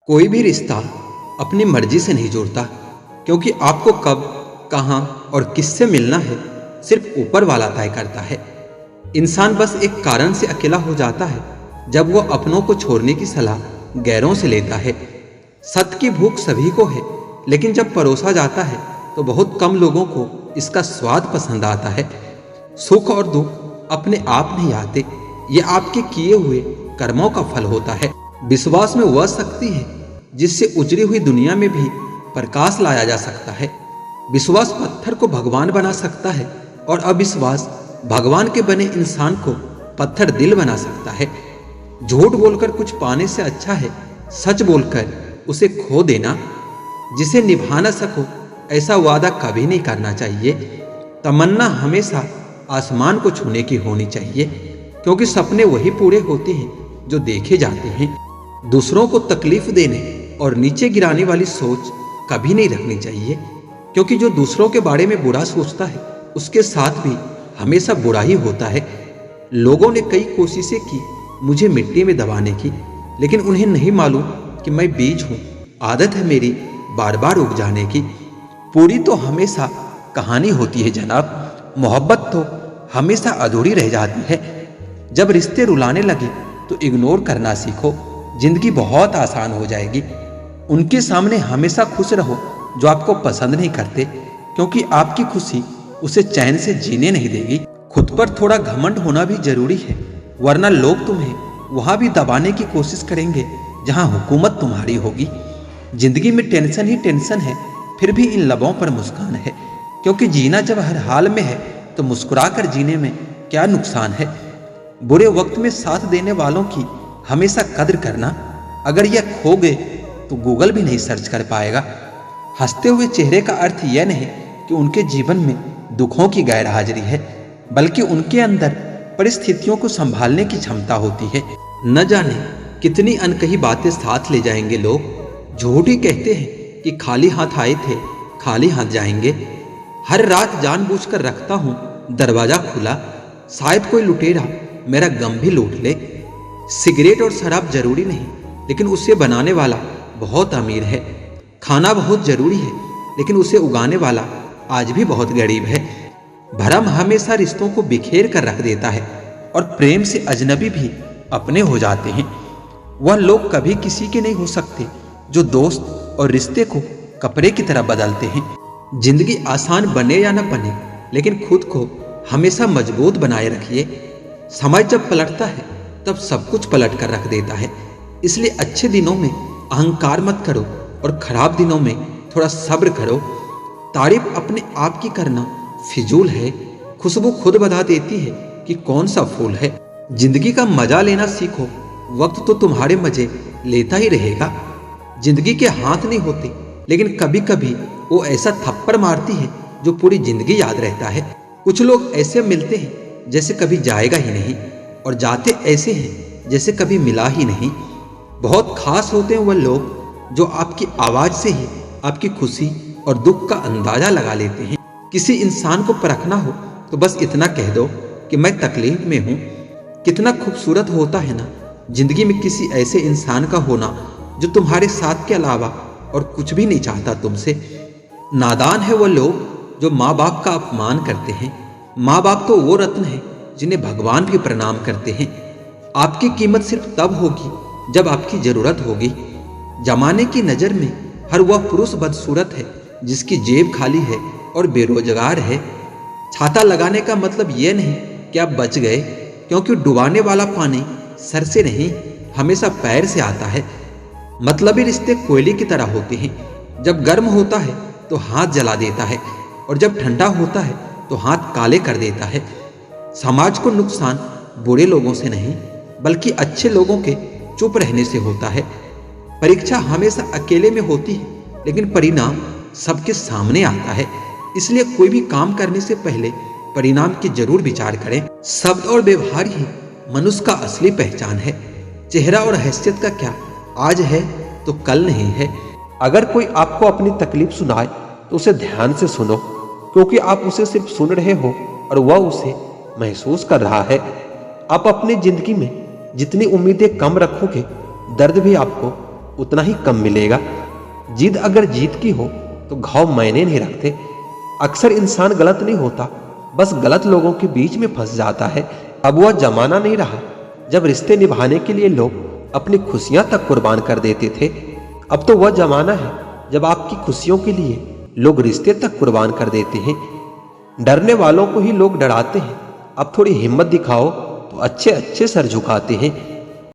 कोई भी रिश्ता अपनी मर्जी से नहीं जुड़ता, क्योंकि आपको कब, कहाँ और किससे मिलना है सिर्फ ऊपर वाला तय करता है। इंसान बस एक कारण से अकेला हो जाता है, जब वो अपनों को छोड़ने की सलाह गैरों से लेता है। सत्य की भूख सभी को है, लेकिन जब परोसा जाता है तो बहुत कम लोगों को इसका स्वाद पसंद आता है। सुख और दुख अपने आप नहीं आते, ये आपके किए हुए कर्मों का फल होता है। विश्वास में वह शक्ति है जिससे उजड़ी हुई दुनिया में भी प्रकाश लाया जा सकता है। विश्वास पत्थर को भगवान बना सकता है और अविश्वास भगवान के बने इंसान को पत्थर दिल बना सकता है। झूठ बोलकर कुछ पाने से अच्छा है सच बोलकर उसे खो देना। जिसे निभा न सको ऐसा वादा कभी नहीं करना चाहिए। तमन्ना हमेशा आसमान को छूने की होनी चाहिए, क्योंकि सपने वही पूरे होते हैं जो देखे जाते हैं। दूसरों को तकलीफ देने और नीचे गिराने वाली सोच कभी नहीं रखनी चाहिए, क्योंकि जो दूसरों के बारे में बुरा सोचता है उसके साथ भी हमेशा बुरा ही होता है। लोगों ने कई कोशिशें की मुझे मिट्टी में दबाने की, लेकिन उन्हें नहीं मालूम कि मैं बीज हूँ। आदत है मेरी बार बार उग जाने की। पूरी तो हमेशा कहानी होती है जनाब, मोहब्बत तो हमेशा अधूरी रह जाती है। जब रिश्ते रुलाने लगे तो इग्नोर करना सीखो, जिंदगी बहुत आसान हो जाएगी। उनके सामने हमेशा खुश रहो जो आपको पसंद नहीं करते, क्योंकि आपकी खुशी उसे चैन से जीने नहीं देगी। खुद पर थोड़ा घमंड होना भी जरूरी है, वरना लोग तुम्हें वहां भी दबाने की कोशिश करेंगे जहां हुकूमत तुम्हारी होगी। जिंदगी में टेंशन ही टेंशन है, फिर भी इन लबों पर मुस्कान है, क्योंकि जीना जब हर हाल में है तो मुस्कुराकर जीने में क्या नुकसान है। बुरे वक्त में साथ देने वालों की हमेशा कद्र करना। अगर यह खो गए तो गूगल भी नहीं सर्च कर पाएगा। हंसते हुए चेहरे का अर्थ यह नहीं कि उनके जीवन में दुखों की गैर हाजिरी है, बल्कि उनके अंदर परिस्थितियों को संभालने की क्षमता होती है। न जाने कितनी अनकही बातें साथ ले जाएंगे लोग। झूठ ही कहते हैं कि खाली हाथ आए थे खाली हाथ जाएंगे। हर रात जानबूझकर रखता हूँ दरवाजा खुला, शायद कोई लुटेरा मेरा गम भी लूट ले। सिगरेट और शराब जरूरी नहीं, लेकिन उसे बनाने वाला बहुत अमीर है। खाना बहुत जरूरी है, लेकिन उसे उगाने वाला आज भी बहुत गरीब है। भरम हमेशा रिश्तों को बिखेर कर रख देता है, और प्रेम से अजनबी भी अपने हो जाते हैं। वह लोग कभी किसी के नहीं हो सकते जो दोस्त और रिश्ते को कपड़े की तरह बदलते हैं। जिंदगी आसान बने या न बने, लेकिन खुद को हमेशा मजबूत बनाए रखिए। समय जब पलटता है तब सब कुछ पलट कर रख देता है। इसलिए अच्छे दिनों में अहंकार मत करो और खराब दिनों में थोड़ा सब्र करो। तारीफ अपने आप की करना फिजूल है। खुशबू खुद बता देती है कि कौन सा फूल है। जिंदगी का मजा लेना सीखो, वक्त तो तुम्हारे मजे लेता ही रहेगा। जिंदगी के हाथ नहीं होते, लेकिन कभी कभी वो ऐसा थप्पड़ मारती है जो पूरी जिंदगी याद रहता है। कुछ लोग ऐसे मिलते हैं जैसे कभी जाएगा ही नहीं, और जाते ऐसे हैं जैसे कभी मिला ही नहीं। बहुत खास होते हैं वह लोग जो आपकी आवाज से ही आपकी खुशी और दुख का अंदाजा लगा लेते हैं। किसी इंसान को परखना हो तो बस इतना कह दो कि मैं तकलीफ में हूँ। कितना खूबसूरत होता है ना जिंदगी में किसी ऐसे इंसान का होना जो तुम्हारे साथ के अलावा और कुछ भी नहीं चाहता तुमसे। नादान है वह लोग जो माँ बाप का अपमान करते हैं। माँ बाप तो वो रत्न है जिन्हें भगवान भी प्रणाम करते हैं। आपकी कीमत सिर्फ तब होगी जब आपकी जरूरत होगी। जमाने की नजर में हर वह पुरुष बदसूरत है जिसकी जेब खाली है और बेरोजगार है। छाता लगाने का मतलब यह नहीं कि आप बच गए, क्योंकि डुबाने वाला पानी सर से नहीं हमेशा पैर से आता है। मतलबी रिश्ते कोयले की तरह होते हैं, जब गर्म होता है तो हाथ जला देता है, और जब ठंडा होता है तो हाथ काले कर देता है। समाज को नुकसान बुरे लोगों से नहीं, बल्कि अच्छे लोगों के चुप रहने से होता है। परीक्षा हमेशा अकेले में होती है, लेकिन परिणाम सबके सामने आता है। इसलिए कोई भी काम करने से पहले परिणाम की जरूर विचार करें। शब्द और व्यवहार ही मनुष्य का असली पहचान है। चेहरा और हैसियत का क्या, आज है तो कल नहीं है। अगर कोई आपको अपनी तकलीफ सुनाए तो उसे ध्यान से सुनो, क्योंकि आप उसे सिर्फ सुन रहे हो और वह उसे महसूस कर रहा है। आप अपनी जिंदगी में जितनी उम्मीदें कम रखोगे, दर्द भी आपको उतना ही कम मिलेगा। जिद अगर जीत की हो तो घाव मायने नहीं रखते। अक्सर इंसान गलत नहीं होता, बस गलत लोगों के बीच में फंस जाता है। अब वह जमाना नहीं रहा जब रिश्ते निभाने के लिए लोग अपनी खुशियां तक कुर्बान कर देते थे। अब तो वह जमाना है जब आपकी खुशियों के लिए लोग रिश्ते तक कुर्बान कर देते हैं। डरने वालों को ही लोग डराते हैं। अब थोड़ी हिम्मत दिखाओ तो अच्छे अच्छे सर झुकाते हैं।